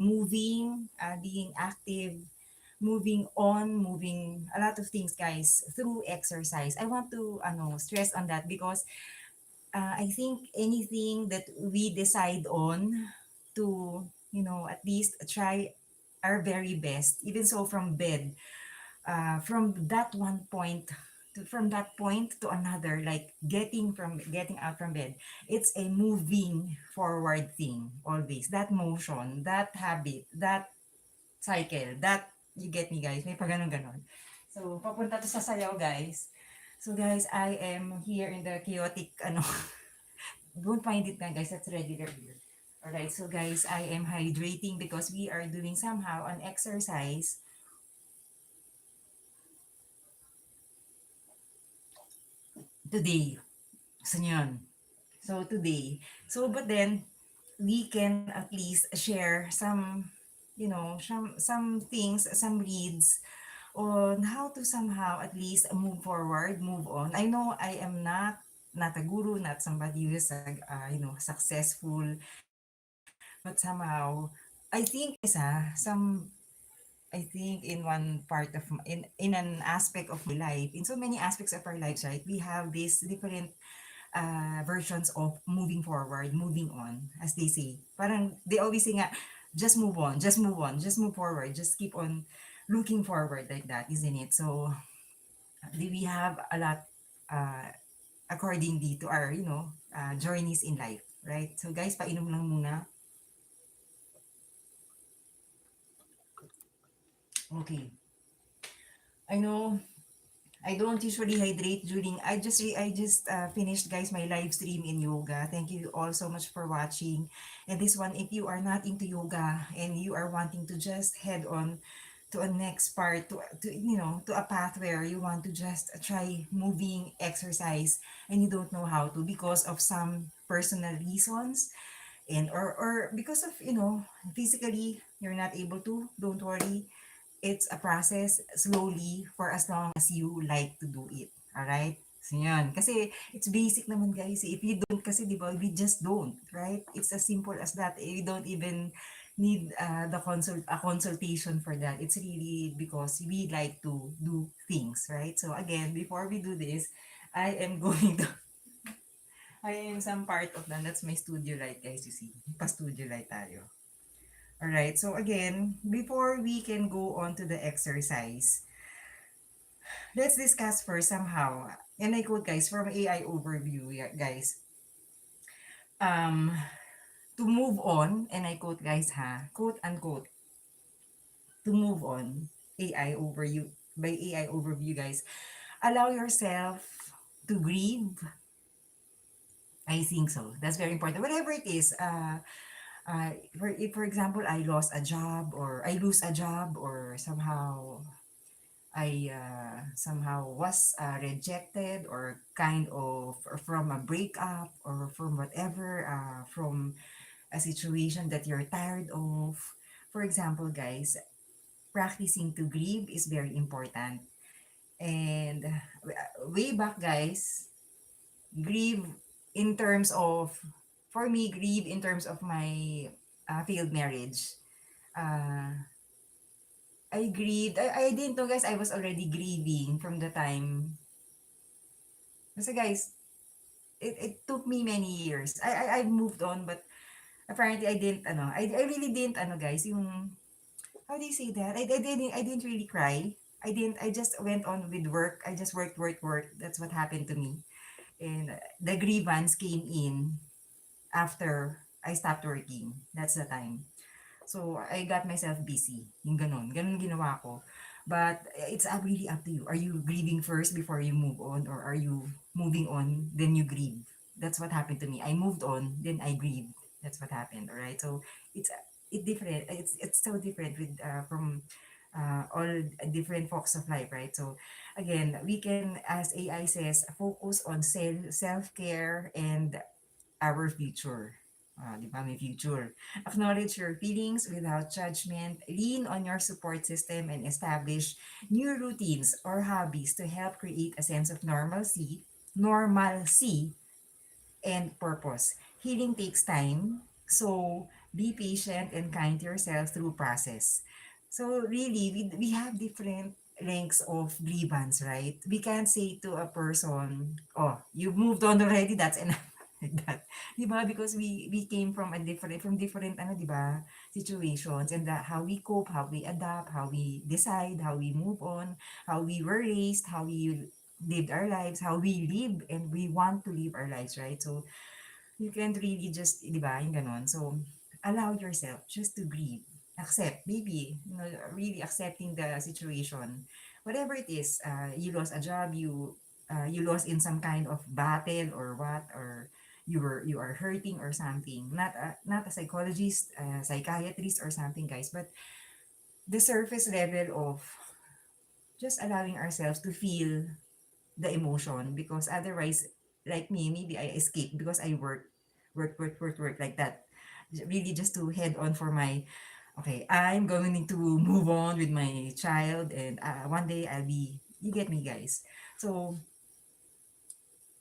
moving, being active, moving on, moving a lot of things, guys, through exercise. I want to stress on that because I think anything that we decide on to, at least try our very best, even so from bed, from that one point from that point to another, like getting out from bed, it's a moving forward thing always. That motion, that habit, that cycle, that, you get me, guys, may pa ganon. So papunta to sa sayaw, guys. So guys, I am here in the chaotic don't find it na, guys, that's regular here. Alright, so guys, I am hydrating because we are doing somehow an exercise today. So yun. So today, but then we can at least share some, some things, some reads on how to somehow at least move forward, move on. I know I am not a guru, not somebody who is successful, but somehow I think guys, I think in one part of in an aspect of my life, in so many aspects of our lives, right? We have these different versions of moving forward, moving on, as they say. Parang they always say nga, just move on, just move on, just move forward, just keep on looking forward, like that, isn't it? So we have a lot accordingly to our, journeys in life, right? So guys, painom lang muna. Okay. I know I don't usually hydrate during. I just finished, guys, my live stream in yoga. Thank you all so much for watching. And this one, if you are not into yoga and you are wanting to just head on to a next part, to a path where you want to just try moving exercise and you don't know how to because of some personal reasons, and or because of, physically you're not able to, don't worry. It's a process, slowly, for as long as you like to do it. Alright? So yan. Kasi it's basic naman, guys. If you don't, kasi di ba, we just don't. Right? It's as simple as that. You don't even need a consultation for that. It's really because we like to do things. Right? So again, before we do this, I am going to, I am some part of that. That's my studio light, guys. You see? Pa-studio light tayo. Alright, so again, before we can go on to the exercise, let's discuss first somehow, and I quote, guys, from AI overview, guys, um, to move on, and I quote, guys, quote unquote, to move on, AI overview, by AI overview, guys, allow yourself to grieve. I think so. That's very important. Whatever it is, if for example, I lost a job, or I lose a job, or somehow I somehow was rejected, or kind of, or from a breakup, or from whatever, from a situation that you're tired of. For example, guys, practicing to grieve is very important. And way back, guys, grieve in terms of, for me, grieve in terms of my failed marriage. Uh, I grieved. I didn't know, guys, I was already grieving from the time. Kasi, guys, it took me many years. I moved on, but apparently I didn't, I really didn't, guys, yung, how do you say that? I didn't really cry. I just went on with work. I just worked. That's what happened to me. And the grievance came in after I stopped working. That's the time. So, I got myself busy. Yung ganon. Ganon ginawa ko. But it's really up to you. Are you grieving first before you move on? Or are you moving on, then you grieve? That's what happened to me. I moved on, then I grieved. That's what happened. Alright? So, it different. It's so different with from all different walks of life, right? So, again, we can, as AI says, focus on self-care and our future. Di ba? May future. Acknowledge your feelings without judgment. Lean on your support system and establish new routines or hobbies to help create a sense of normalcy, and purpose. Healing takes time. So, Be patient and kind to yourself through process. So really, we have different lengths of grievance, right? We can't say to a person, oh, you've moved on already, that's enough. Like that. Diba? Because we came from different ano, diba, situations, and that how we cope, how we adapt, how we decide, how we move on, how we were raised, how we lived our lives, how we live and we want to live our lives, right? So you can't really just, di ba, yung ganon. So, allow yourself just to grieve. Accept, maybe, really accepting the situation. Whatever it is, you lost a job, you lost in some kind of battle or what, or you are hurting or something. Not a psychologist, psychiatrist or something, guys, but the surface level of just allowing ourselves to feel the emotion, because otherwise, like me, maybe I escape because I work like that. Really just to head on for my, okay, I'm going to move on with my child, and one day I'll be, you get me, guys. So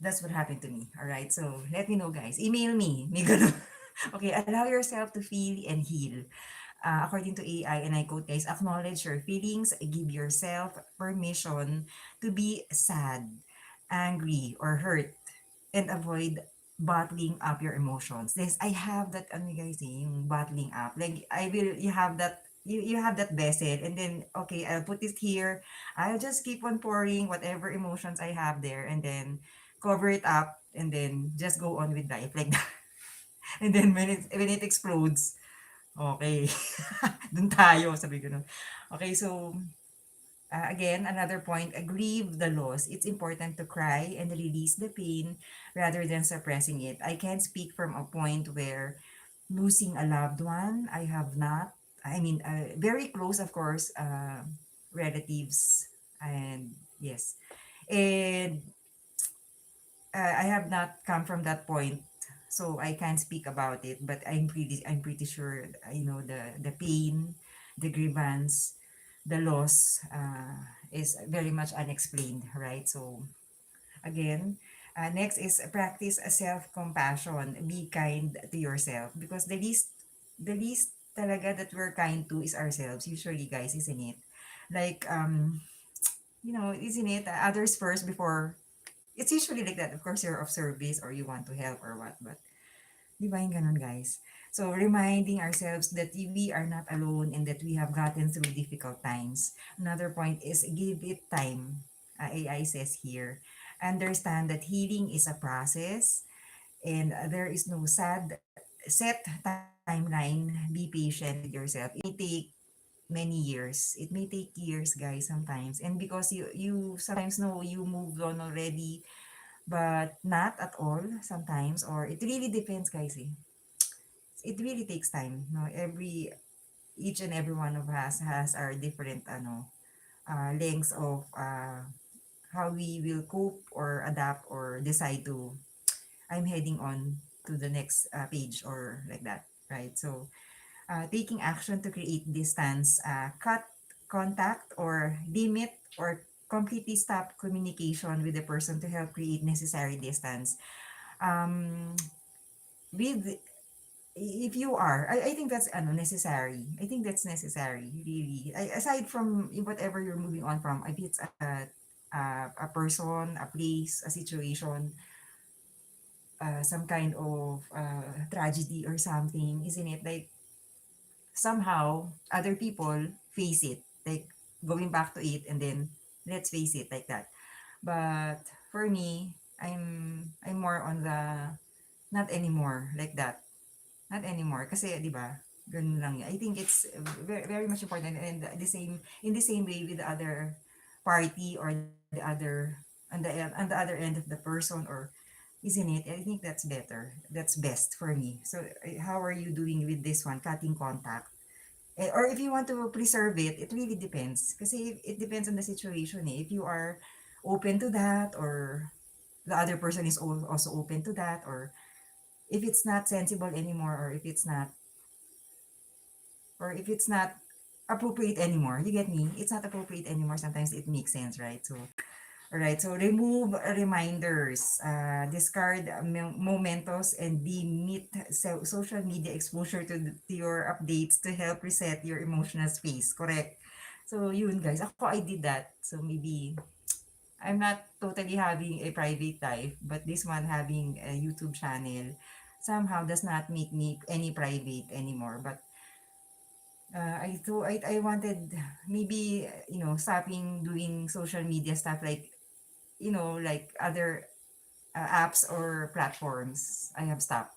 that's what happened to me. All right. So let me know, guys. Email me. May ganun. Okay. Allow yourself to feel and heal. According to AI, and I quote, guys, acknowledge your feelings, give yourself permission to be sad, angry, or hurt, and avoid bottling up your emotions. This, I have that, ano guys, yung bottling up. Like, you have that, you have that vessel, and then, okay, I'll put it here. I'll just keep on pouring whatever emotions I have there, and then cover it up, and then just go on with life like that. And then when it explodes, okay. Dun tayo, sabi ko nun. Okay, so, again, another point, grieve the loss. It's important to cry and release the pain rather than suppressing it. I can speak from a point where losing a loved one, I have not. I mean, very close, of course, relatives, and yes. And I have not come from that point, so I can't speak about it. But I'm pretty sure, the pain, the grievance, the loss, is very much unexplained, right? So again, next is practice a self-compassion. Be kind to yourself, because the least talaga that we're kind to is ourselves. Usually, guys, isn't it? Like, isn't it? Others first before, it's usually like that. Of course, you're of service or you want to help or what, but di ba yung ganun, guys? So, reminding ourselves that we are not alone and that we have gotten through difficult times. Another point is give it time. AI says here, understand that healing is a process, and there is no set timeline. Be patient with yourself. It may take many years. It may take years, guys, sometimes. And because you sometimes know you moved on already, but not at all sometimes, or it really depends, guys, eh. It really takes time, no? Each and every one of us has our different, lengths of, how we will cope or adapt or decide to, I'm heading on to the next, page, or like that, right? So, taking action to create distance, cut contact or limit or completely stop communication with the person to help create necessary distance. Um, with if you are, I think that's necessary. I think that's necessary, really. Aside from whatever you're moving on from, if it's a person, a place, a situation, some kind of, tragedy or something, isn't it? Like, somehow other people face it, like going back to it, and then let's face it like that. But for me, I'm more on the not anymore like that. Not anymore kasi 'di ba? Ganun lang. I think it's very, very much important, and the same way with the other party, or the other on the other end of the person, or isn't it? I think that's better. That's best for me. So, how are you doing with this one, cutting contact? Or if you want to preserve it, it really depends. Kasi it depends on the situation, eh. If you are open to that, or the other person is also open to that, or if it's not sensible anymore, or if it's not appropriate anymore. You get me? It's not appropriate anymore. Sometimes it makes sense, right? So, All right, so remove reminders, discard mementos, and limit social media exposure to your updates to help reset your emotional space. Correct. So yun guys, ako I did that. So maybe I'm not totally having a private life, but this one having a YouTube channel somehow does not make me any private anymore. But I wanted maybe stopping doing social media stuff like like other apps or platforms. I have stopped.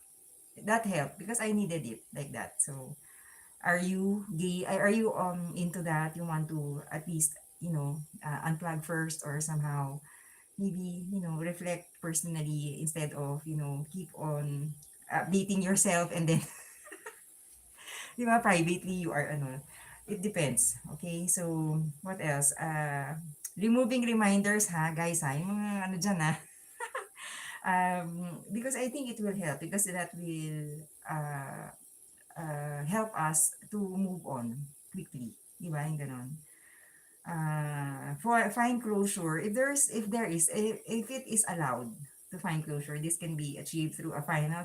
That helped because I needed it like that. So are you gay? Are you into that? You want to at least unplug first or somehow maybe reflect personally instead of keep on updating yourself and then di ba privately you are ano, it depends. Okay, so what else? Removing reminders ha guys ha, yung mga ano dyan ha. Because I think it will help because that will help us to move on quickly. Di ba? Yung ganon. For find closure, if there is, if it is allowed to find closure, this can be achieved through a final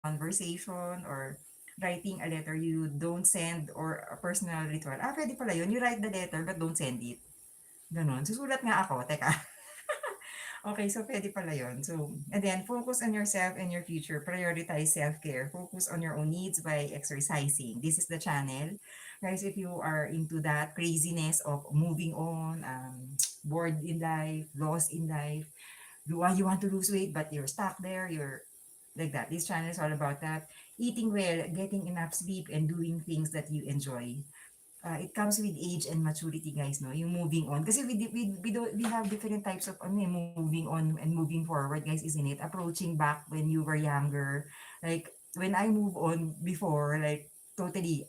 conversation or writing a letter you don't send or a personal ritual. Pwede pala yun. You write the letter but don't send it. Ganon. Susulat nga ako. Teka. Okay, so pwede pala yun. So, and then focus on yourself and your future. Prioritize self-care. Focus on your own needs by exercising. This is the channel. Guys, if you are into that craziness of moving on, bored in life, lost in life, you want to lose weight but you're stuck there, you're like that. This channel is all about that. Eating well, getting enough sleep, and doing things that you enjoy. It comes with age and maturity guys no yung moving on kasi we have different types of moving on and moving forward guys isn't it approaching back when you were younger like when I move on before like totally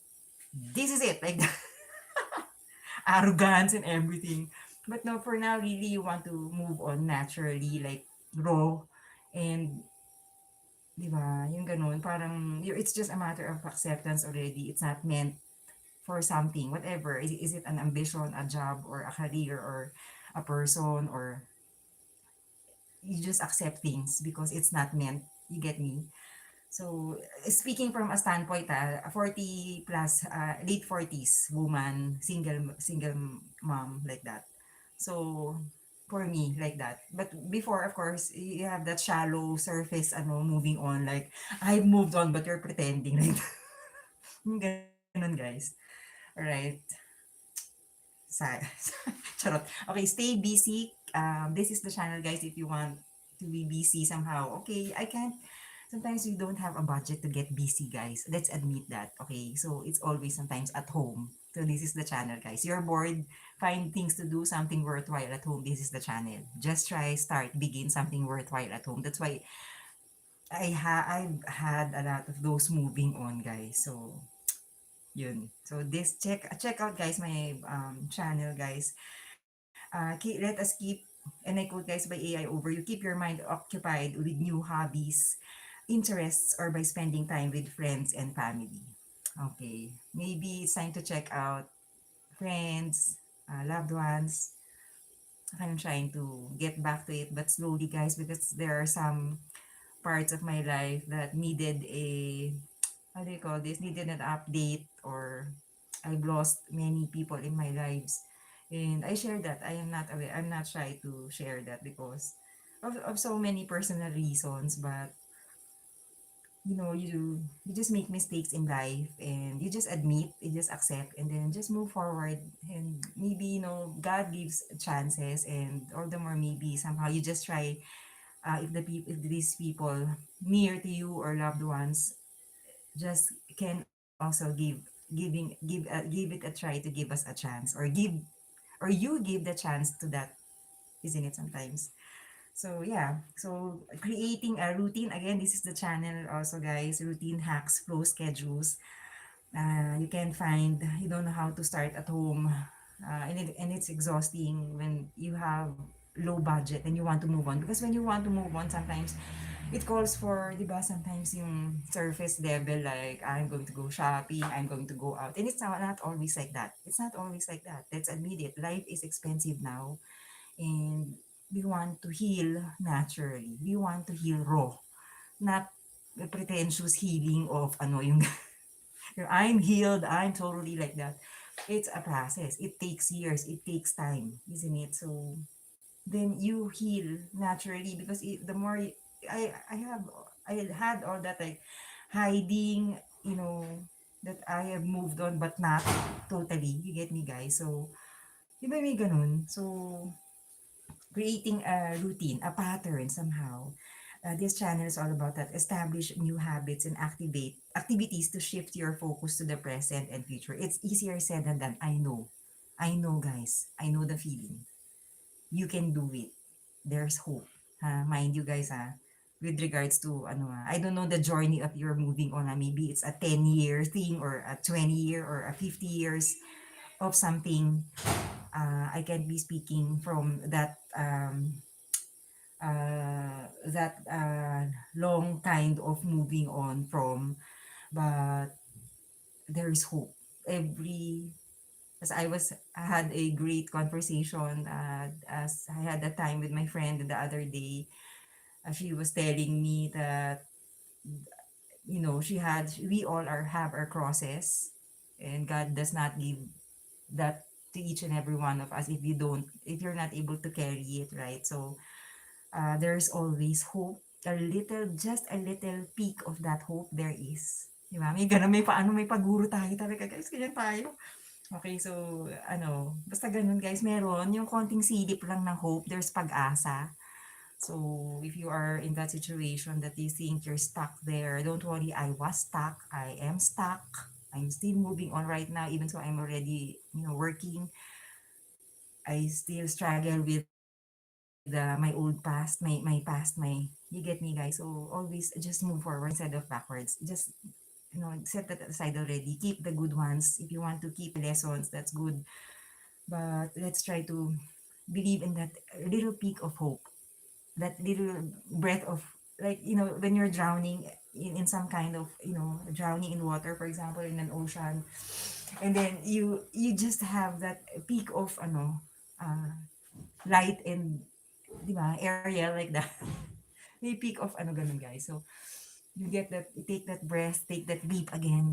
this is it like arrogance and everything but no for now really you want to move on naturally like raw and di ba yung ganun parang it's just a matter of acceptance already it's not meant for something, whatever. Is it an ambition, a job, or a career, or a person, or you just accept things because it's not meant. You get me? So, speaking from a standpoint, a 40 plus, late 40s woman, single mom, like that. So, for me, like that. But before, of course, you have that shallow surface, moving on. Like, I moved on, but you're pretending. Like, ganun, guys. Alright. Sa charot. Okay, stay busy. This is the channel, guys, if you want to be busy somehow. Okay, I can't. Sometimes we don't have a budget to get busy, guys. Let's admit that. Okay, so it's always sometimes at home. So this is the channel, guys. You're bored, find things to do, something worthwhile at home. This is the channel. Just try, start, begin something worthwhile at home. That's why I've had a lot of those moving on, guys. So yun. So this check out guys my channel guys. Let us keep and I quote guys by AI over you keep your mind occupied with new hobbies, interests or by spending time with friends and family. Okay. Maybe it's time to check out friends, loved ones. I'm trying to get back to it but slowly guys because there are some parts of my life that needed a how do you call this needed an update or I've lost many people in my lives and I share that I am not aware I'm not shy to share that because of so many personal reasons but you just make mistakes in life and you just admit you just accept and then just move forward and maybe God gives chances and all the more maybe somehow you just try if these people near to you or loved ones just can also give it a try to give us a chance or you give the chance to that isn't it sometimes so yeah so creating a routine again this is the channel also guys routine hacks flow schedules you can find you don't know how to start at home and it's exhausting when you have low budget and you want to move on because when you want to move on sometimes it calls for, di ba, sometimes yung surface level, like, I'm going to go shopping, I'm going to go out. And it's not always like that. It's not always like that. Let's admit it. Life is expensive now. And We want to heal naturally. We want to heal raw, not the pretentious healing of ano yung I'm healed, I'm totally like that. It's a process. It takes years, it takes time, isn't it? So then you heal naturally because the more I have I had all that like hiding, that I have moved on but not totally. You get me, guys? So, di ba may ganun? So, creating a routine, a pattern somehow. This channel is all about that. Establish new habits and activate activities to shift your focus to the present and future. It's easier said than done. I know. I know, guys. I know the feeling. You can do it. There's hope. Mind you, guys, with regards to, I don't know the journey of your moving on. Maybe it's a 10-year thing or a 20-year or a 50 years of something. I can't be speaking from that long kind of moving on from, but there is hope. Every as I had a great conversation as I had a time with my friend the other day. She was telling me that we all have our crosses, and God does not give that to each and every one of us if you're not able to carry it, right? So there's always hope. Just a little peak of that hope there is. Di ba? May ganun, may paguro tayo talaga, guys. Ganyan tayo. Okay, so, basta ganun, guys. Meron, yung konting silip lang ng hope, there's pag-asa. So, if you are in that situation that you think you're stuck there, don't worry, I was stuck. I am stuck. I'm still moving on right now, even though I'm already, working. I still struggle with my old past, my past, you get me, guys. So always just move forward instead of backwards. Just set that aside already. Keep the good ones. If you want to keep lessons, that's good. But let's try to believe in that little peak of hope, that little breath of, like, when you're drowning in some kind of, drowning in water, for example, in an ocean, and then you just have that peak of uh, light and, di ba, area like that. May peak of ganun, guys. So you get that, take that breath, take that leap again,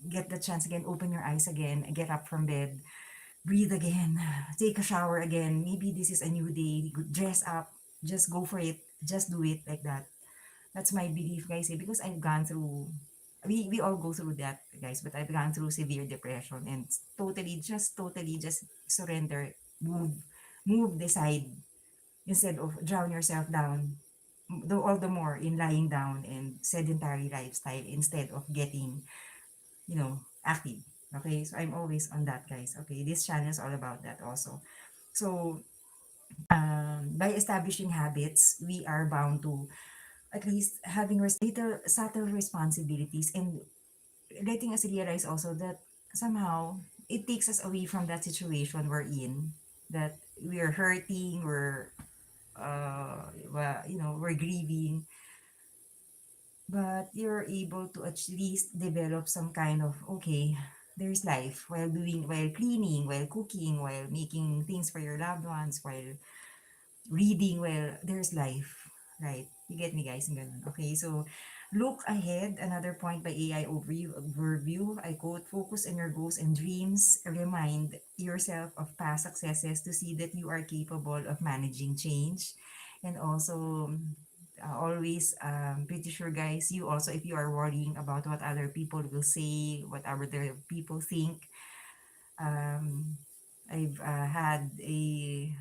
get the chance again, open your eyes again, get up from bed, breathe again, take a shower again. Maybe this is a new day. Dress up, just go for it, just do it like that. That's my belief, guys. Because I've gone through, we all go through that, guys. But I've gone through severe depression and totally just surrender, move, decide, instead of drown yourself down, though all the more in lying down and sedentary lifestyle instead of getting, active. Okay, so I'm always on that, guys. Okay, this channel is all about that also. So by establishing habits, we are bound to at least having little subtle responsibilities and letting us realize also that somehow it takes us away from that situation we're in, that we are hurting, we're grieving, but you're able to at least develop some kind of, okay, there's life while cleaning, while cooking, while making things for your loved ones, while reading, while there's life, right? You get me, guys? Ganun. Okay, so look ahead. Another point by AI overview. I quote, focus on your goals and dreams. Remind yourself of past successes to see that you are capable of managing change. And also, always pretty sure, guys, you also, if you are worrying about what other people will say, what other people think, um, I've had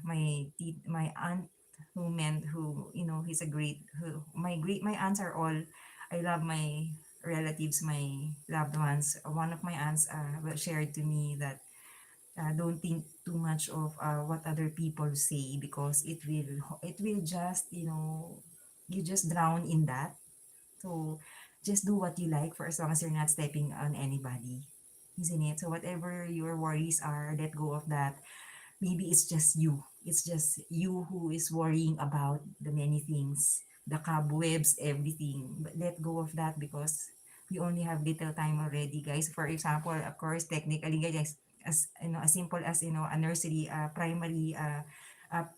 my aunt who, he's a my aunts are all, I love my relatives, my loved ones. One of my aunts shared to me that don't think too much of what other people say, because it will just, you just drown in that. So just do what you like for as long as you're not stepping on anybody, isn't it? So whatever your worries are, let go of that. Maybe it's just you. It's just you who is worrying about the many things, the cobwebs, everything. But let go of that, because we only have little time already, guys. For example, of course, technically, guys, as simple as, a nursery, primary,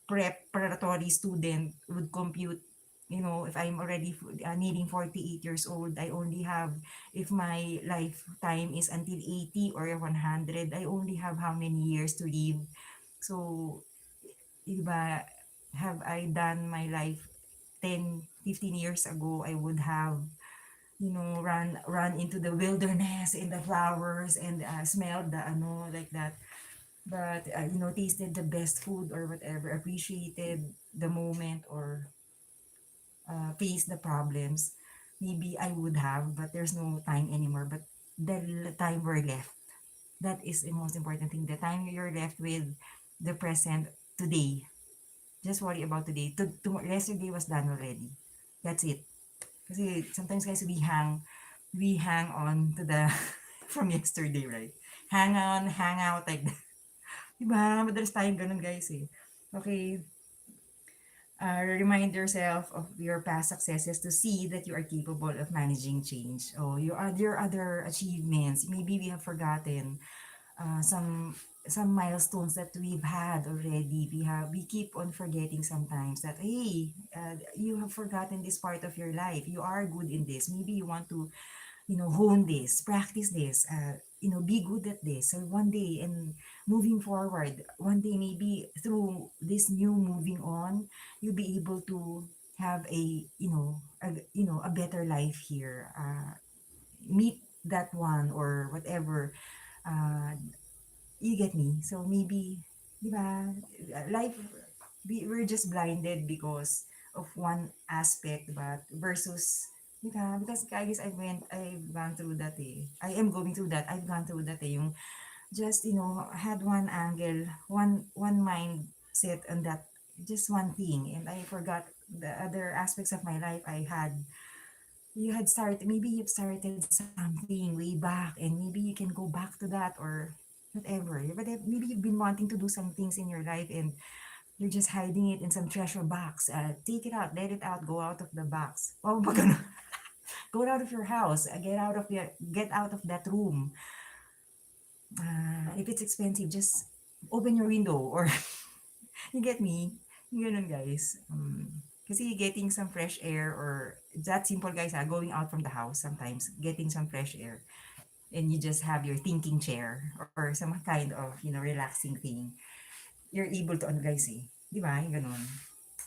preparatory student would compute, if I'm already nearing 48 years old, I only have, if my lifetime is until 80 or 100, I only have how many years to live? So, iba, have I done my life 10, 15 years ago, I would have, run into the wilderness in the flowers and smelled the like that. But tasted the best food or whatever, appreciated the moment or face the problems. Maybe I would have, but there's no time anymore. But the time we're left, that is the most important thing. The time you're left with, the present, today. Just worry about today. Yesterday was done already. That's it. Kasi sometimes guys, we hang on to the from yesterday, right? Hang on, hang out like that. Diba? Madalas tayong ganun guys eh. Okay, remind yourself of your past successes to see that you are capable of managing change. Oh, your other achievements. Maybe we have forgotten some milestones that we've had already. We keep on forgetting sometimes that, hey, you have forgotten this part of your life. You are good in this. Maybe you want to hone this, practice this, be good at this. So one day, and moving forward, one day maybe through this new moving on, you'll be able to have a better life here. Meet that one or whatever. Uh, you get me? So maybe, di ba, life, we're just blinded because of one aspect, but versus, di ba? Because guys, I've gone through that eh. I am going through that. I've gone through that eh. Yung just, had one angle, one mindset on that, just one thing. And I forgot the other aspects of my life I had. Maybe you've started something way back and maybe you can go back to that or whatever. But maybe you've been wanting to do some things in your life and you're just hiding it in some treasure box. Take it out, let it out, go out of the box. Oh, go out of your house, get out of that room. If it's expensive, just open your window or you get me? Yung ganun, guys. Kasi getting some fresh air or that simple, guys, going out from the house sometimes, getting some fresh air. And you just have your thinking chair or some kind of, relaxing thing. You're able to, guys, eh. Di ba? Yung ganun.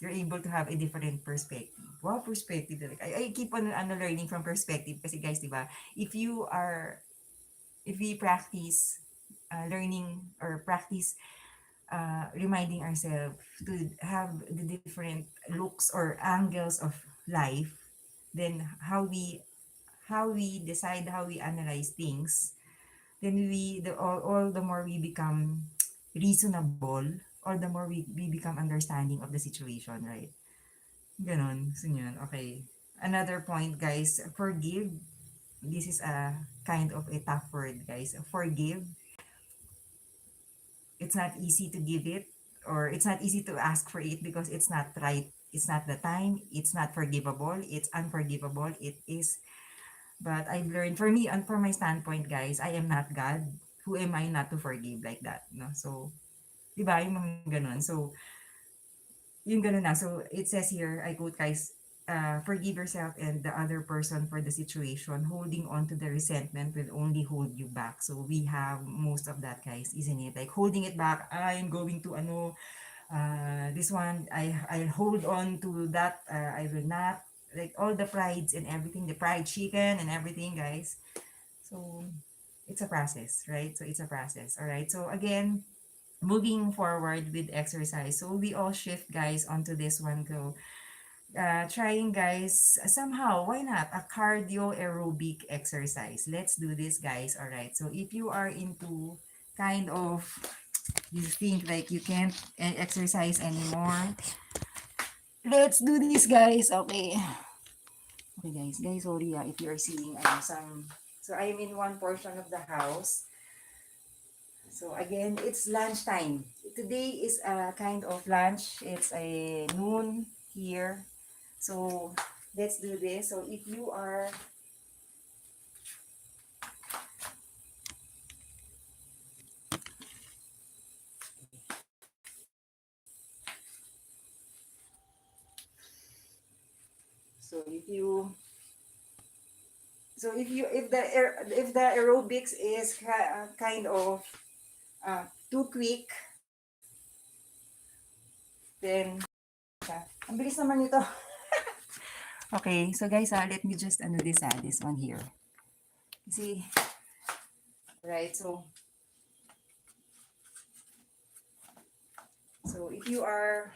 You're able to have a different perspective. Wow, perspective talaga. I keep on learning from perspective kasi, guys, di ba? If we practice learning or practice reminding ourselves to have the different looks or angles of life, then how we decide, how we analyze things, then all the more we become reasonable, all the more we become understanding of the situation, right? Ganon. So yun, okay. Another point, guys, forgive. This is a kind of a tough word, guys. Forgive, it's not easy to give it, or it's not easy to ask for it because it's not right. It's not the time. It's not forgivable. It's unforgivable. It is. But I've learned, for me and for my standpoint, guys, I am not God. Who am I not to forgive like that? No? So, di ba? Yung mga ganun. So, yung ganun na. So, it says here, I quote, guys, forgive yourself and the other person for the situation. Holding on to the resentment will only hold you back. So, we have most of that, guys, isn't it? Like, holding it back, I'm going to, this one, I'll hold on to that, I will not. Like, all the prides and everything, the fried chicken and everything, guys. So, it's a process, right? So, it's a process. All right. So, again, moving forward with exercise. So we all shift, guys, onto this one. Go trying, guys, somehow, why not a cardio aerobic exercise? Let's do this, guys. All right. So if you are into kind of, you think like you can't exercise anymore, let's do this, guys. Okay. Okay, guys, sorry if you are seeing some. So I am in one portion of the house. So again, it's lunchtime. Today is a kind of lunch. It's a noon here. So let's do this. So if you are, So if the aerobics is kind of too quick, then ang bilis naman ito. Okay, so guys, let me just this one here. See, right? So if you are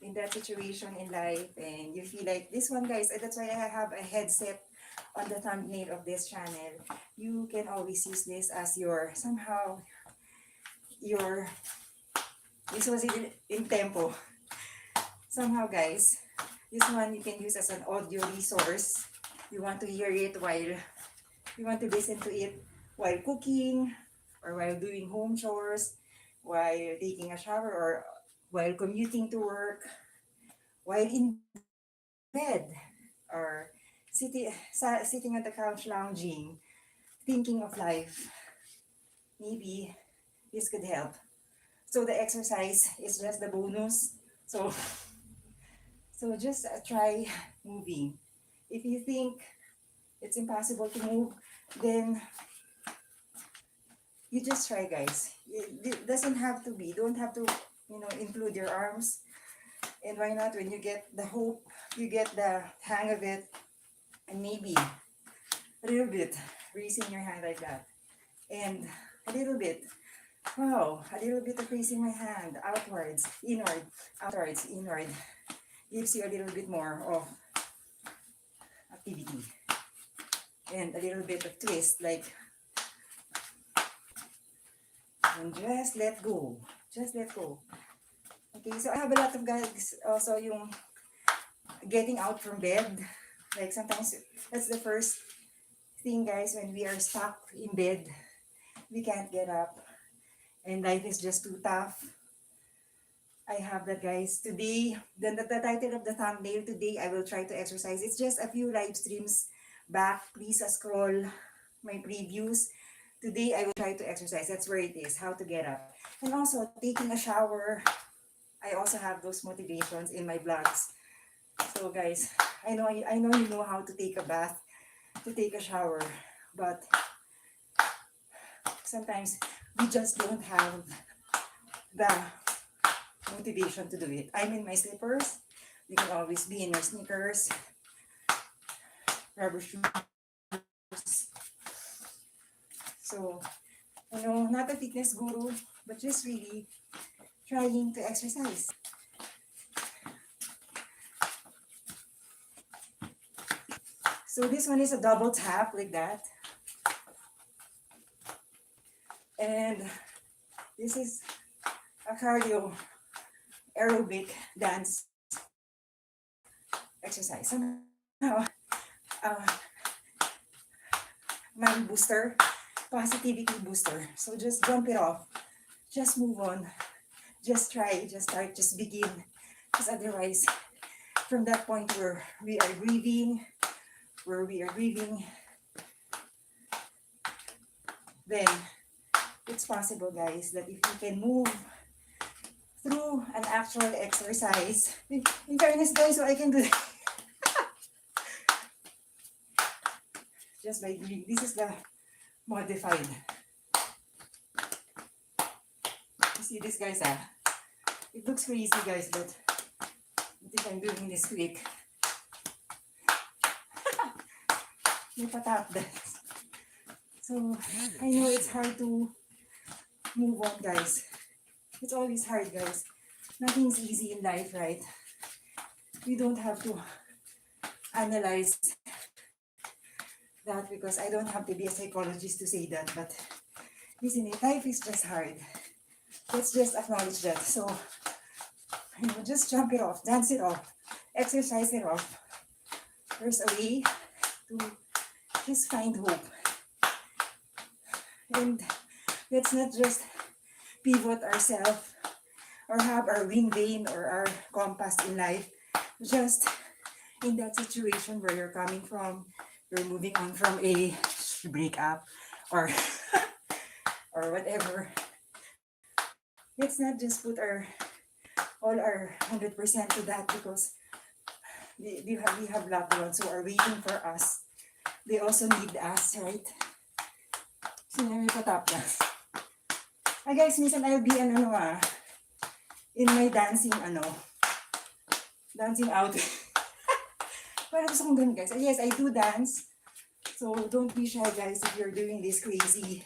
in that situation in life and you feel like this one, guys, that's why I have a headset on the thumbnail of this channel. You can always use this as your somehow your this was in tempo. Somehow, guys, this one you can use as an audio resource. You want to hear it while you want to listen to it while cooking or while doing home chores, while taking a shower or while commuting to work, while in bed or sitting on the couch lounging, thinking of life. Maybe this could help. So the exercise is just the bonus. So just try moving. If you think it's impossible to move, then you just try, guys. It doesn't have to be. Don't have to, include your arms. And why not, when you get the hope, you get the hang of it, and maybe a little bit, raising your hand like that. And a little bit, wow, a little bit of raising my hand outwards, inward, outwards, inward, gives you a little bit more of activity. And a little bit of twist, like, and just let go. Just let go. Okay, so I have a lot of guys also yung getting out from bed. Like sometimes that's the first thing, guys, when we are stuck in bed. We can't get up. And life is just too tough. I have that, guys. Today, the title of the thumbnail, today I will try to exercise. It's just a few live streams back. Please scroll my previews. Today I will try to exercise. That's where it is, how to get up. And also taking a shower. I also have those motivations in my vlogs. So guys, I know you know how to take a bath, to take a shower, but sometimes we just don't have the motivation to do it. I'm in my slippers. You can always be in your sneakers, rubber shoes. So, not a fitness guru, but just really trying to exercise. So this one is a double tap like that. And this is a cardio aerobic dance exercise. Somehow, mind booster, positivity booster. So just jump it off. Just move on. Just try, just start, just begin. Because otherwise, from that point where we are breathing, then it's possible, guys, that if you can move through an actual exercise, in fairness, guys, so I can do that. Just by doing, this is the modified. You see this, guys, it looks crazy, guys, but if I'm doing this quick, may patap that. So, I know it's hard to move on, guys. It's always hard, guys. Nothing's easy in life, right? We don't have to analyze that because I don't have to be a psychologist to say that, but listen, life is just hard. Let's just acknowledge that. So, just jump it off, dance it off, exercise it off. There's a way to just find hope. And let's not just pivot ourselves or have our wing vein or our compass in life just in that situation where you're coming from, you're moving on from a breakup or or whatever. Let's not just put all our 100% to that, because we have loved ones who are waiting for us. They also need us, right? Sino may patap na? Hi guys, minsan I'll be in my dancing out. Parang gusto kong ganun guys. Yes, I do dance. So don't be shy guys if you're doing this crazy.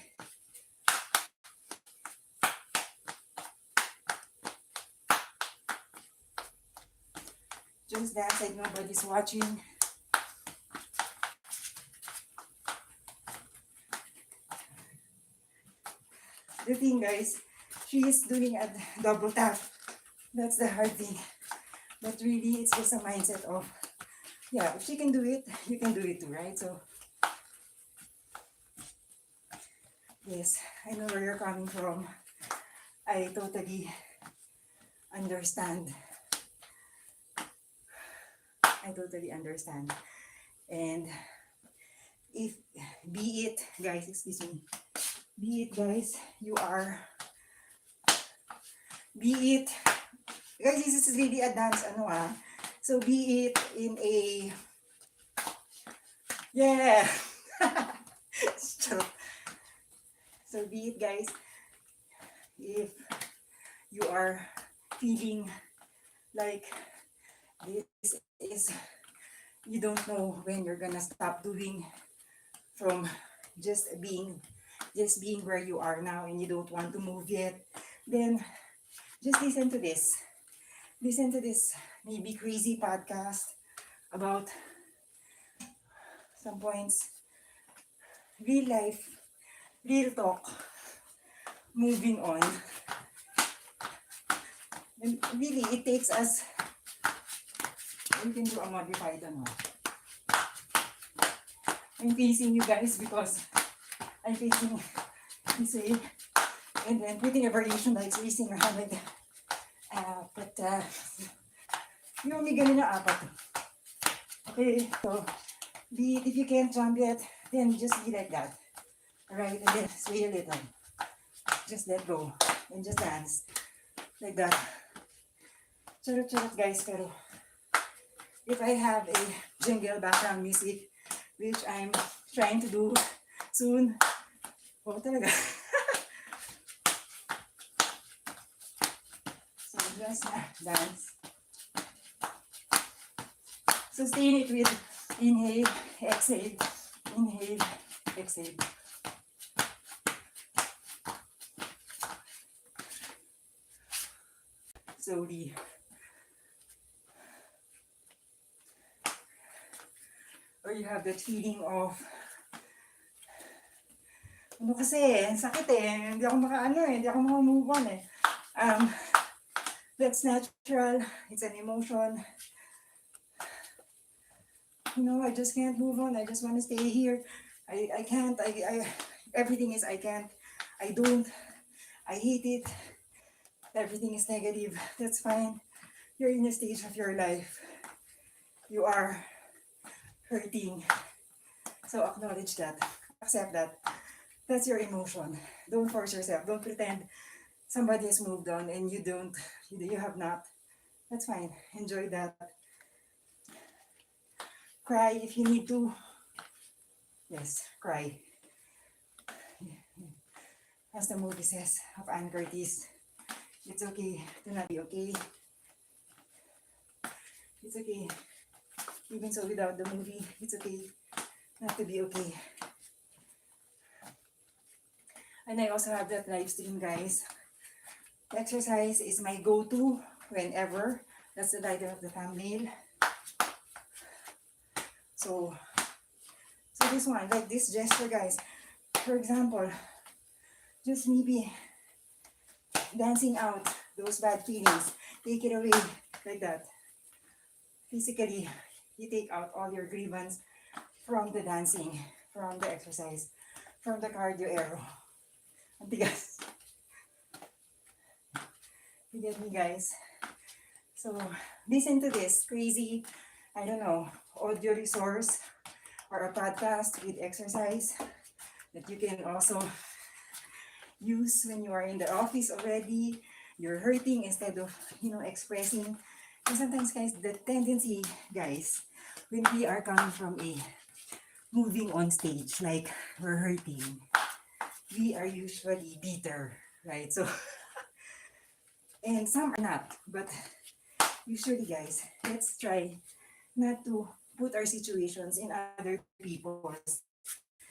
Just dance like nobody's watching. The thing guys, she is doing a double tap. That's the hard thing. But really, it's just a mindset of, yeah, if she can do it, you can do it too, right? So, yes, I know where you're coming from. I totally understand. I totally understand. And if, be it, guys, excuse me, be it, guys, be it, guys, this is really a dance, so be it in a, yeah, so be it, guys, if you are feeling like this is, you don't know when you're gonna stop doing from just being where you are now and you don't want to move yet, then just listen to this. Listen to this maybe crazy podcast about some points, real life, real talk, moving on. And really, it takes us, you can do a modified one. I'm facing you guys because I'm facing this way. And then putting a variation like raising your hand like that. But yung may ganun na apat. Okay, so be it, if you can't jump yet, then just be like that. Alright, and then sway a little. Just let go. And just dance. Like that. Charot guys, pero if I have a jingle background music, which I'm trying to do soon, oh talaga. So just dance. Sustain it with inhale, exhale, inhale, exhale. Slowly. Or you have that feeling of, ano kasi, sakit hindi ako hindi ako maka-move on That's natural, it's an emotion. I just can't move on, I just want to stay here. I can't, everything is I can't, I don't, I hate it. Everything is negative. That's fine. You're in a stage of your life. You are hurting. So acknowledge that. Accept that. That's your emotion. Don't force yourself. Don't pretend somebody has moved on and you don't. You have not. That's fine. Enjoy that. Cry if you need to. Yes, cry. As the movie says of Anne Curtis, it's okay to not be okay. It's okay. Even so, without the movie, it's okay not to be okay. And I also have that live stream, guys. Exercise is my go-to whenever. That's the title of the thumbnail. So this one, like this gesture, guys. For example, just maybe dancing out those bad feelings. Take it away like that. Physically, you take out all your grievance from the dancing, from the exercise, from the cardio arrow. Antigas. You get me, guys? So, listen to this crazy, I don't know, audio resource or a podcast with exercise that you can also use when you are in the office already. You're hurting instead of, expressing And sometimes, guys, the tendency, guys, when we are coming from a moving on stage, like we're hurting, we are usually bitter, right? So, and some are not, but usually, guys, let's try not to put our situations in other people's,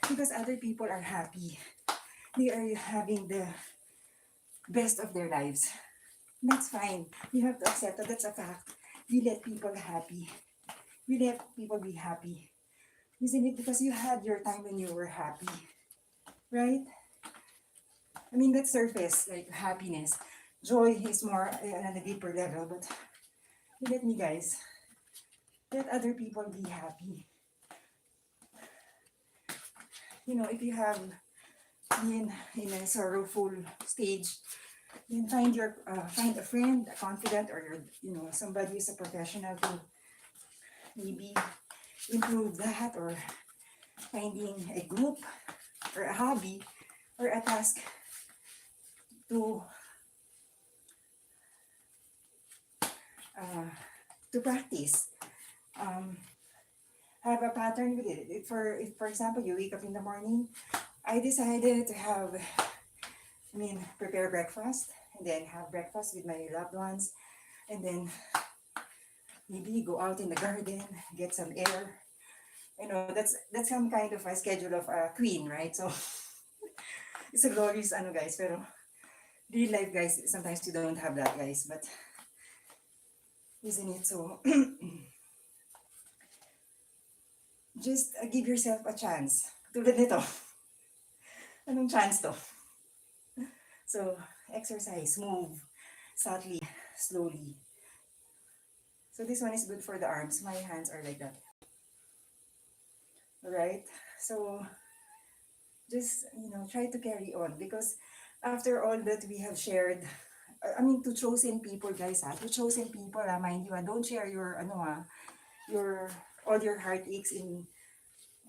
because other people are happy. They are having the best of their lives. That's fine. You have to accept that that's a fact. We let people happy. We let people be happy. Isn't it? Because you had your time when you were happy, right? I mean, that surface, like happiness. Joy is more on a deeper level, but let me, guys, let other people be happy. You know, if you have been in a sorrowful stage, then find a friend, a confidant, or somebody who's a professional to maybe improve that, or finding a group or a hobby or a task to uh, practice. Um, have a pattern with it. If for example you wake up in the morning, I decided to prepare breakfast and then have breakfast with my loved ones, and then maybe go out in the garden, get some air. That's some kind of a schedule of a queen, right? So it's a glorious guys, pero real life, guys, sometimes you don't have that, guys, but isn't it? So just give yourself a chance. Tulad nito. Anong chance to? So, exercise, move, subtly, slowly. So this one is good for the arms. My hands are like that. Alright? So, just, try to carry on, because after all that we have shared, to chosen people, guys, to chosen people, mind you, don't share your, all your heartaches in,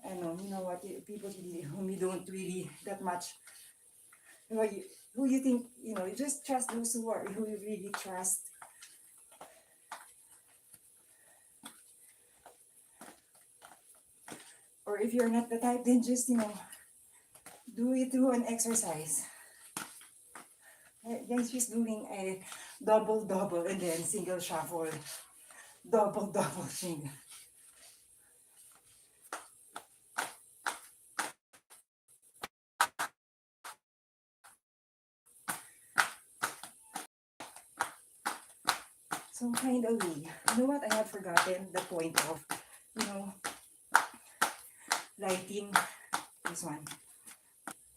what, people whom you don't really that much, who you think, you just trust those who you really trust. Or if you're not the type, then just, do it through an exercise. Guys, she's doing a double and then single shuffle. Double single. So finally, you know what? I have forgotten the point of, you know, lighting this one.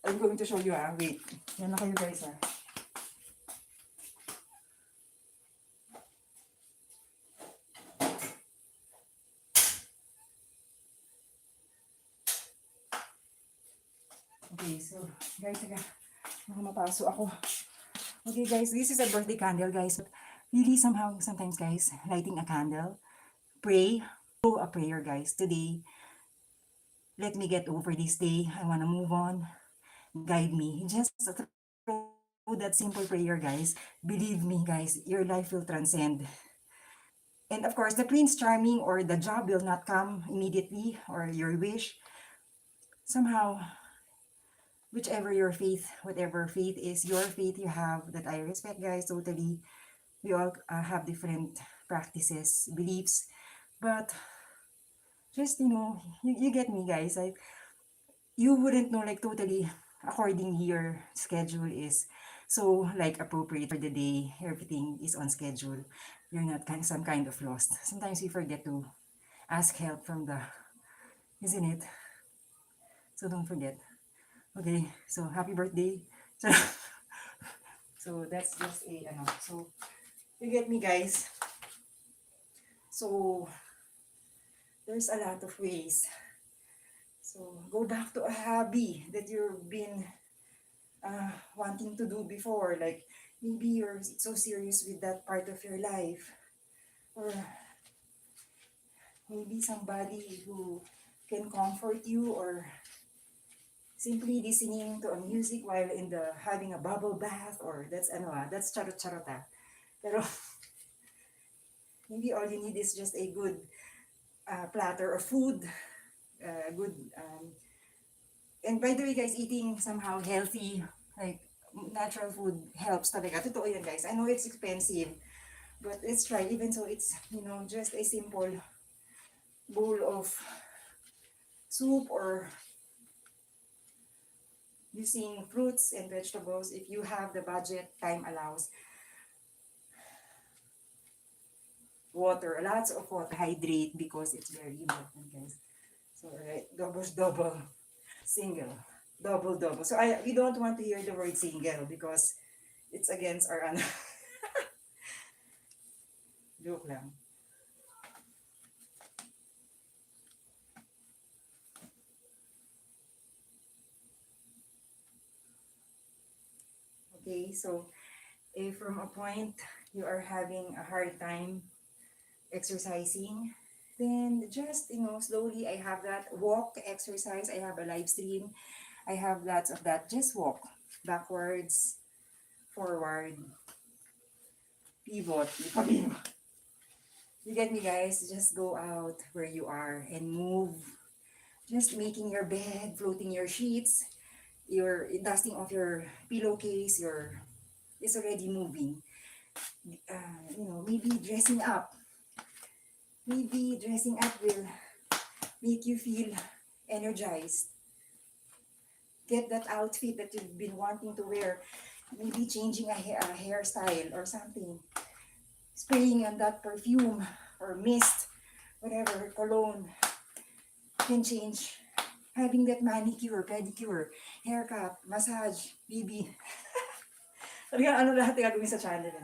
I'm going to show you, wait. Yan na kayo, guys, Okay, so, guys, baka mapaso ako. Okay, guys, this is a birthday candle, guys. Really, sometimes, guys, lighting a candle, pray, throw a prayer, guys. Today, let me get over this day. I want to move on. Guide me. Just through that simple prayer, guys. Believe me, guys, your life will transcend. And of course, the Prince Charming or the job will not come immediately, or your wish. Somehow, whichever your faith, whatever faith is your faith you have, that I respect, guys, totally. We all have different practices, beliefs, but just, you get me, guys. Like, you wouldn't know, like, totally according your schedule is so, like, appropriate for the day, everything is on schedule. You're not some kind of lost. Sometimes we forget to ask help from isn't it? So don't forget. Okay, so happy birthday. So, so that's just so you get me, guys. So there's a lot of ways. So go back to a hobby that you've been wanting to do before. Like, maybe you're so serious with that part of your life, or maybe somebody who can comfort you, or simply listening to a music while having a bubble bath, or that's charot charota. Pero Maybe all you need is just a good platter of food, good and by the way guys, eating somehow healthy, like natural food helps talaga. Totoo yan guys. I know it's expensive, but let's try. Even so, it's, just a simple bowl of soup or using fruits and vegetables. If you have the budget, time allows. Water, lots of water. Hydrate because it's very important guys. So, alright, double, single, double. So, we don't want to hear the word single because it's against our, joke lang. Okay, so if from a point you are having a hard time exercising, then just, slowly, I have that walk exercise. I have a live stream. I have lots of that. Just walk backwards, forward, pivot. You get me, guys? Just go out where you are and move. Just making your bed, floating your sheets, your dusting off your pillowcase, your it's already moving. Maybe dressing up. Maybe dressing up will make you feel energized. Get that outfit that you've been wanting to wear. Maybe changing a hairstyle or something. Spraying on that perfume or mist, whatever, cologne can change. Having that manicure, pedicure, haircut, massage, BB. Talagang ano lahat yung gagawin sa channel.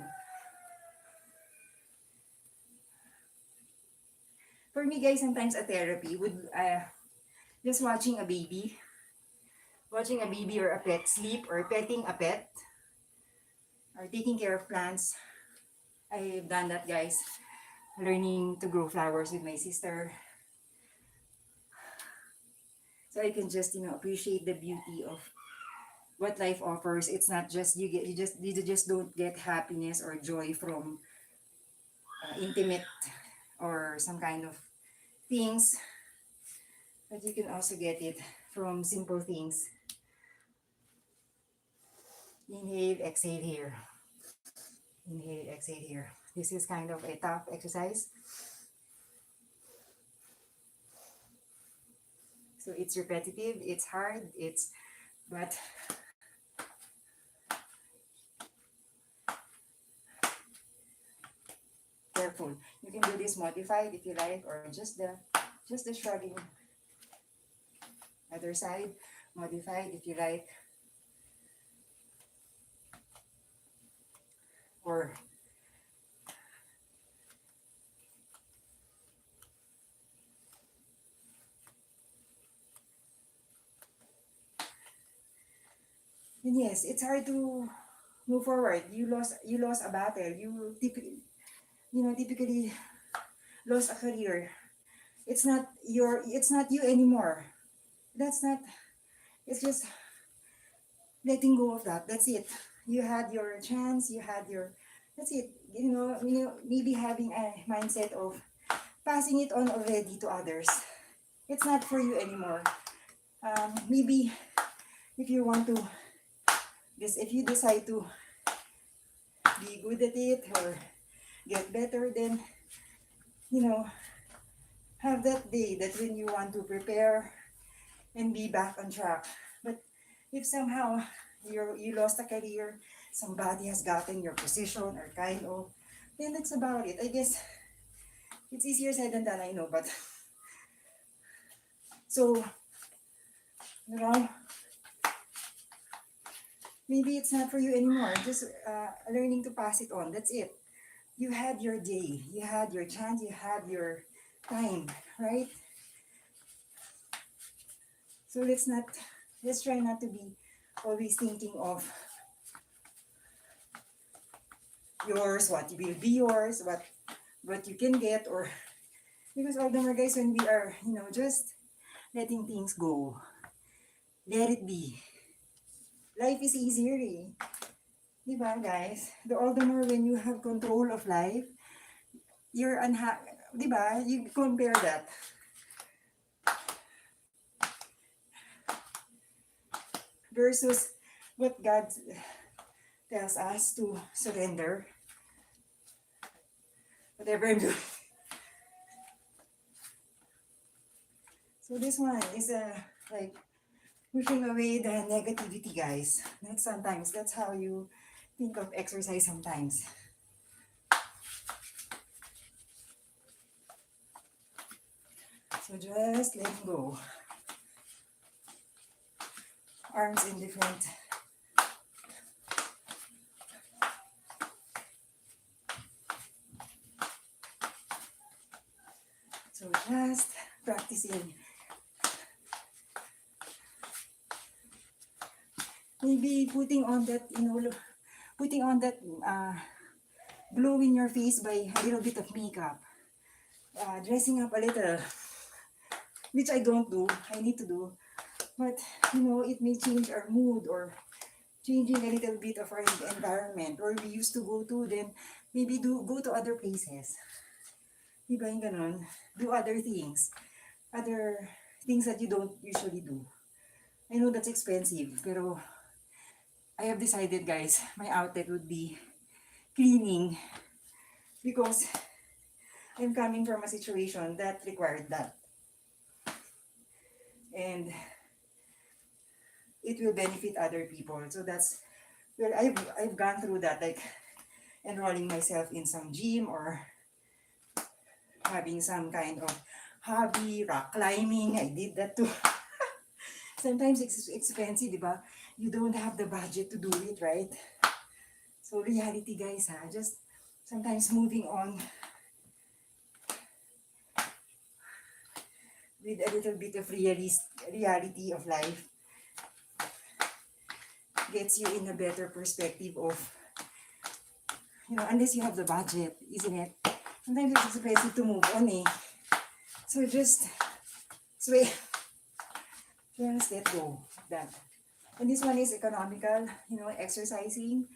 For me guys, sometimes a therapy would just watching a baby or a pet sleep or petting a pet or taking care of plants. I've done that guys. Learning to grow flowers with my sister. So I can just, appreciate the beauty of what life offers. It's not just you just don't get happiness or joy from intimate or some kind of things, but you can also get it from simple things. Inhale, exhale here. Inhale, exhale here. This is kind of a tough exercise. So it's repetitive, it's hard, but careful. You can do this modified if you like, or just the shrugging. Other side, modified if you like. Or and yes, it's hard to move forward. You lost a battle. You typically lost a career. It's not you anymore. That's not It's just letting go of that. That's it. You had your chance, that's it. Maybe having a mindset of passing it on already to others. It's not for you anymore. Maybe if you want to, if you decide to be good at it or get better, then, you know, have that day that when you want to prepare and be back on track. But if somehow you lost a career, somebody has gotten your position or kind of, then that's about it. I guess it's easier said than done, I know, but so, you know, maybe it's not for you anymore. Just learning to pass it on. That's it. You had your day, you had your chance, you had your time, right? So let's try not to be always thinking of yours, what will be yours, what you can get, or because all the more guys, when we are, just letting things go, let it be. Life is easier, eh? Diba, guys? The all the more when you have control of life, you're unhappy, di ba? You compare that. Versus what God tells us to surrender. Whatever I'm doing. So this one is like pushing away the negativity, guys. That's how you think of exercise sometimes. So just letting go. Arms in different. So just practicing. Maybe putting on that, putting on that glow in your face by a little bit of makeup. Dressing up a little, which I don't do, I need to do. But, it may change our mood or changing a little bit of our environment or we used to go to, then maybe go to other places. Diba yung ganon? Do other things that you don't usually do. I know that's expensive, pero I have decided, guys, my outlet would be cleaning because I'm coming from a situation that required that. And it will benefit other people. So that's, well, I've gone through that, like enrolling myself in some gym or having some kind of hobby, rock climbing. I did that too. Sometimes it's expensive, diba? You don't have the budget to do it, right? So reality, guys, just sometimes moving on with a little bit of reality of life gets you in a better perspective of, unless you have the budget, isn't it? Sometimes it's expensive to move on, eh? So just let go of that. And this one is economical, exercising.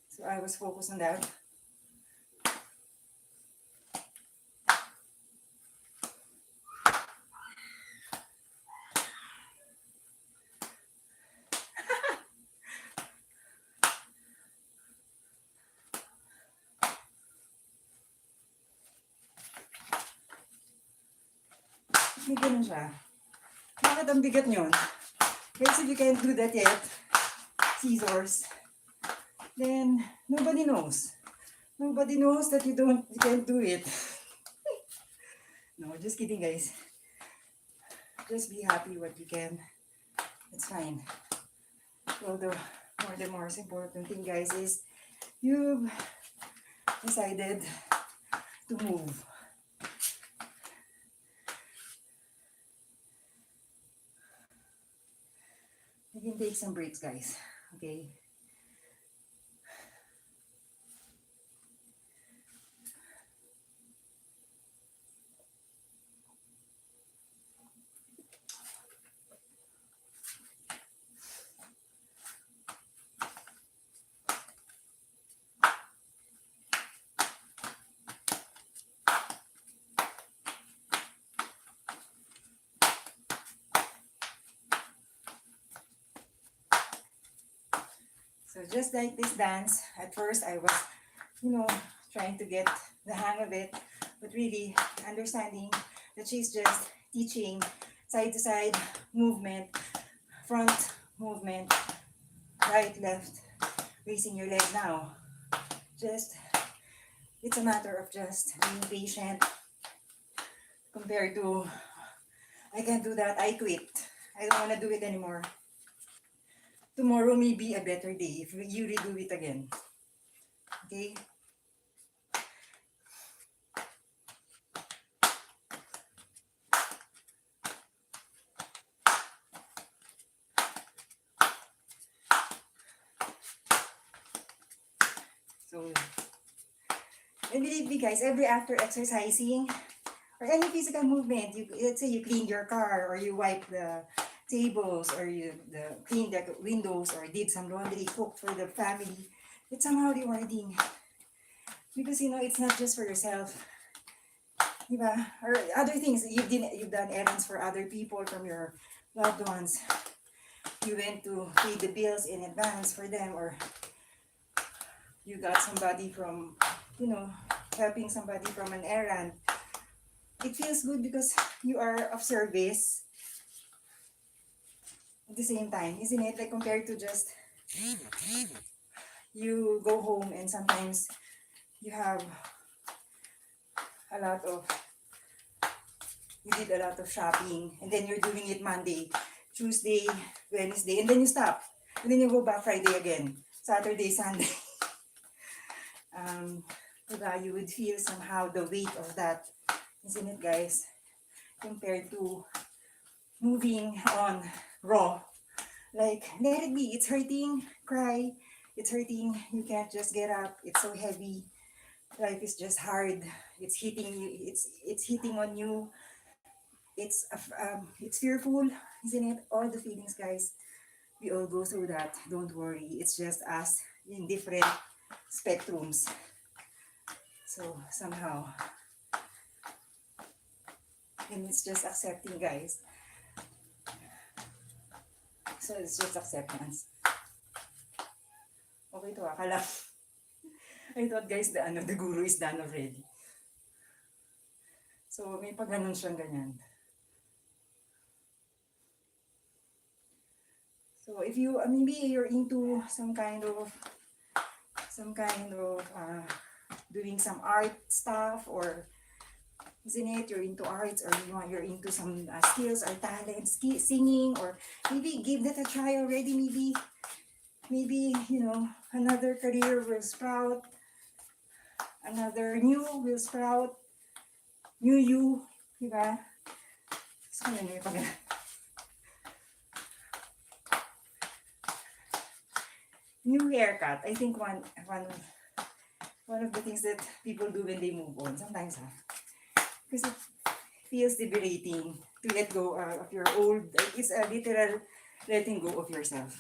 So I was focused on that. May ganun siya. Bakit ang bigat nyon? Guys, if you can't do that yet, scissors, then nobody knows. Nobody knows that you can't do it. No, just kidding, guys. Just be happy what you can. It's fine. Well, the most important thing, guys, is you've decided to move. You can take some breaks, guys. Okay? So just like this dance, at first I was, trying to get the hang of it, but really understanding that she's just teaching side to side movement, front movement, right, left, raising your leg now. It's a matter of just being patient compared to, I can't do that, I quit. I don't want to do it anymore. Tomorrow may be a better day if you redo it again. Okay? So, and believe me, guys, every after exercising or any physical movement. You, let's say you clean your car, or you wipe the tables, or you clean the windows, or did some laundry, cook for the family. It's somehow rewarding because it's not just for yourself, diba? Or other things you've done errands for other people, from your loved ones. You went to pay the bills in advance for them, or you got somebody from, helping somebody from an errand. It feels good because you are of service at the same time, isn't it? Like, compared to just you go home and sometimes you have a lot of, you did a lot of shopping, and then you're doing it Monday, Tuesday, Wednesday, and then you stop. And then you go back Friday again, Saturday, Sunday. um, diba, you would feel somehow the weight of that, isn't it, guys? Compared to moving on raw. Like, let it be. It's hurting, cry. It's hurting. You can't just get up. It's so heavy. Life is just hard. It's hitting you. It's hitting on you. It's fearful, isn't it? All the feelings, guys. We all go through that. Don't worry. It's just us in different spectrums. So somehow, and it's just accepting, guys. So it's just acceptance. Okay to akala. I thought, guys, the guru is done already. So may pag ganun siyang ganyan. So if you, maybe you're into some kind of doing some art stuff, or isn't it, you're into arts, or you're into some skills or talents, singing, or maybe give that a try already. Maybe another career will sprout, another new will sprout, new you, diba? So yun, may pag new haircut. I think one of the things that people do when they move on sometimes, because it feels liberating to let go of your old. It's a literal letting go of yourself,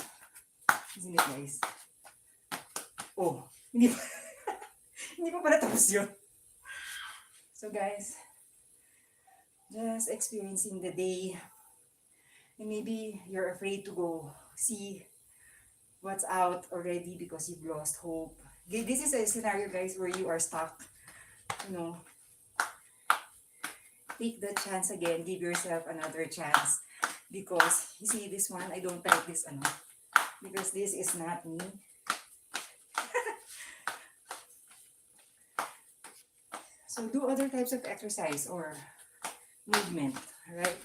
isn't it, guys? Oh, hindi pa, hindi pa pala tapos yun. So, guys, just experiencing the day, and maybe you're afraid to go see what's out already because you've lost hope. This is a scenario, guys, where you are stuck. Take the chance again. Give yourself another chance. Because, you see, this one, I don't like this, because this is not me. So, do other types of exercise or movement, alright?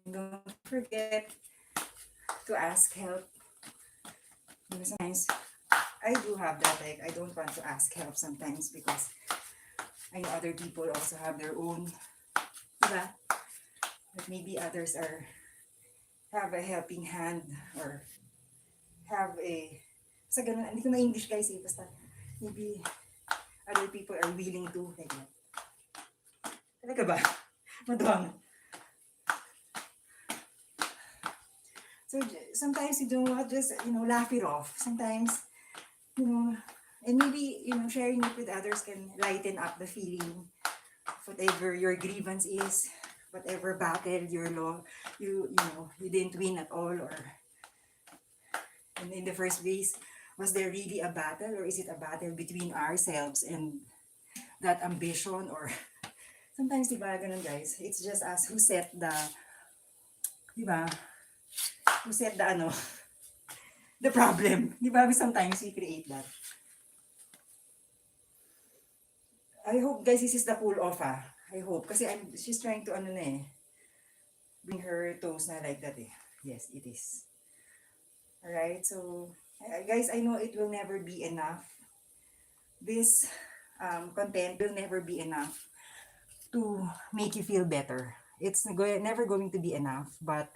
Don't forget to ask help. Because sometimes I do have that, like, I don't want to ask help sometimes because I know other people also have their own, diba? But maybe others have a helping hand, or have a, sa ganun, hindi ko na English, guys, basta maybe other people are willing to, like that. Talaga ba? Maduwang. So sometimes you don't just, laugh it off. Sometimes, and maybe, sharing it with others can lighten up the feeling. Whatever your grievance is, whatever battle you didn't win at all, or in the first place, was there really a battle, or is it a battle between ourselves and that ambition? Or sometimes, diba, ganun, guys, it's just us who set the, diba, who set the the problem. Diba, sometimes we create that. I hope, guys, this is the pull off, I hope. Kasi she's trying to, bring her toes na like that, Yes, it is. Alright, so, guys, I know it will never be enough. This content will never be enough to make you feel better. It's never going to be enough, but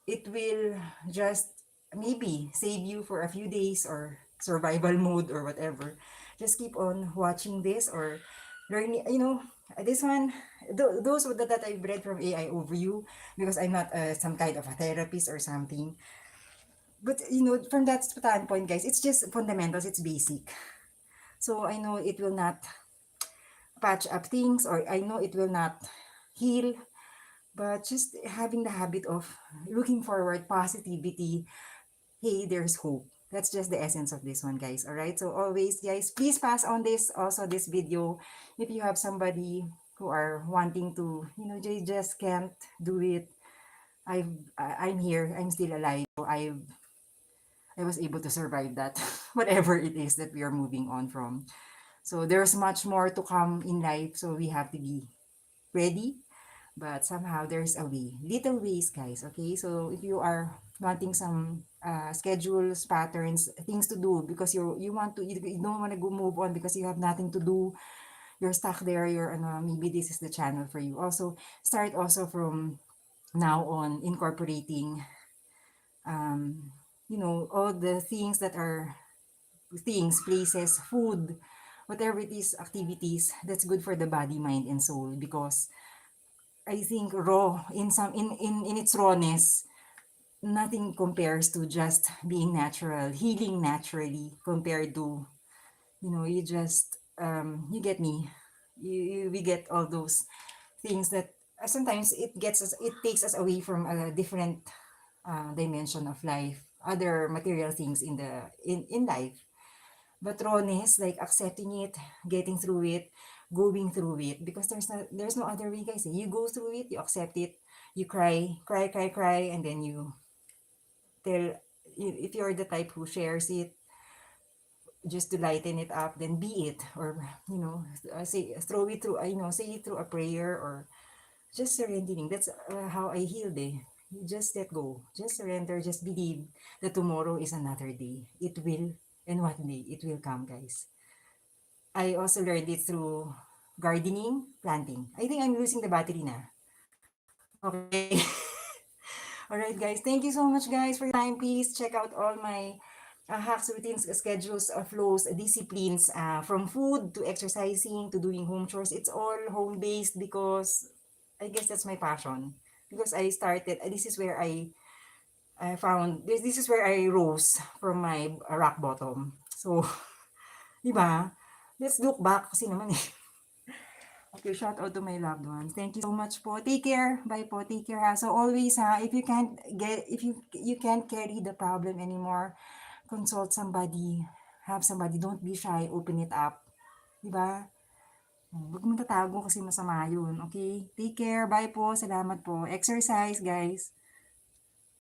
it will just maybe save you for a few days or survival mode or whatever. Just keep on watching this or learning, this one, those that I've read from AI overview, because I'm not some kind of a therapist or something. But, from that standpoint, guys, it's just fundamentals, it's basic. So I know it will not patch up things, or I know it will not heal, but just having the habit of looking forward, positivity, hey, there's hope. That's just the essence of this one, guys. All right. So always, guys, please pass on this also this video if you have somebody who are wanting to, they just can't do it. I'm here. I'm still alive. So I was able to survive that, whatever it is that we are moving on from. So there's much more to come in life. So we have to be ready, but somehow there's a way, little ways, guys. Okay, so if you are wanting some schedules, patterns, things to do, because you want to, you don't want to go move on because you have nothing to do, you're stuck there, you're maybe this is the channel for you. Also start also from now on incorporating all the things that are things, places, food, whatever it is, activities that's good for the body, mind, and soul. Because I think raw in its rawness, nothing compares to just being natural, healing naturally compared to, you just you get me. We get all those things that sometimes it takes us away from a different dimension of life, other material things in life. But rawness, like accepting it, getting through it, going through it, because there's no other way, guys. You go through it, you accept it, you cry, cry, cry, cry, and then you tell, if you're the type who shares it just to lighten it up, then be it, or say throw it through, say it through a prayer, or just surrendering. That's how I healed. You just let go, just surrender, just believe that tomorrow is another day. It will, and one day it will come, guys. I also learned it through gardening, planting. I think I'm losing the battery na. Okay. All right, guys. Thank you so much, guys, for your time. Please check out all my hacks, routines, schedules, flows, disciplines, from food to exercising to doing home chores. It's all home-based because I guess that's my passion. Because I started, this is where I found, this is where I rose from my rock bottom. So, di ba? Let's look back kasi naman eh. Okay, shout out to my loved ones. Thank you so much po. Take care. Bye po. Take care ha. So always ha, if you can't carry the problem anymore, consult somebody, have somebody, don't be shy, open it up. Diba? Huwag mong tatago kasi masama yun. Okay? Take care. Bye po. Salamat po. Exercise, guys.